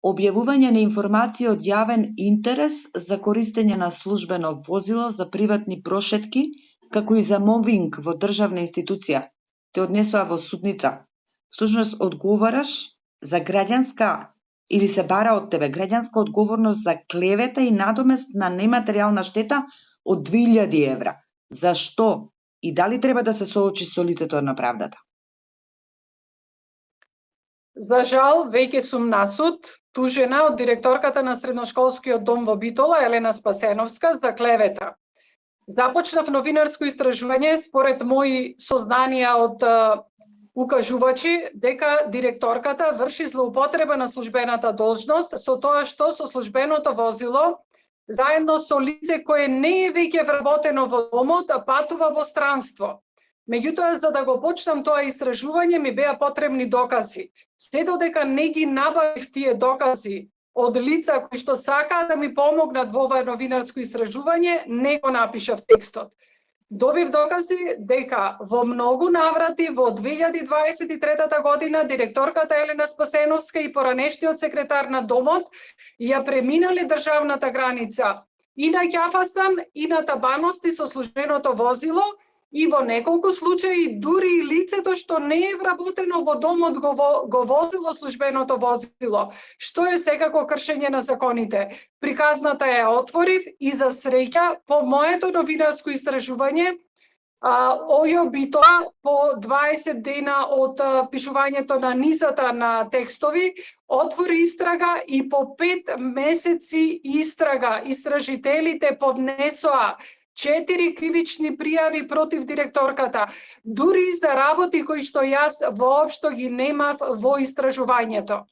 објавување на информации од јавен интерес за користење на службено возило за приватни прошетки, како и за мобинг во државна институција, те однесоа во судница. Всушност одговараш за граѓанска или се бара од тебе граѓанска одговорност за клевета и надомест на нематеријална штета од 2000 евра. Зашто? И дали треба да се соочи со лицето на правдата? За жал, веќе сум на суд, тужена од директорката на средношколскиот дом во Битола, Елена Спасеновска, за клевета. Започнав новинарско истражување според мои сознанија од укажувачи дека директорката врши злоупотреба на службената должност со тоа што со службеното возило заедно со лице кое не е веќе вработено во домот, а патува во странство. Меѓутоа, за да го почнам тоа истражување, ми беа потребни докази. Се додека не ги набавив тие докази од лица кои што сакаа да ми помогнат во ова новинарско истражување, не го напишав текстот. Добив докази дека во многу наврати во 2023 година директорката Елена Спасеновска и поранешниот секретар на домот ја преминале државната граница и на Ќафасан и на Табановци со службеното возило, и во неколку случаи дури и лицето што не е вработено во домот го возило службеното возило, што е секако кршење на законите. Приказната ја отворив и за среќа по моето новинарско истражување Ојо Битола по 20 дена од пишувањето на низата на текстови отвори истрага и по 5 месеци истрага истражителите поднесоа 4 кривични пријави против директорката, дури за работи кои што јас воопшто ги немав во истражувањето.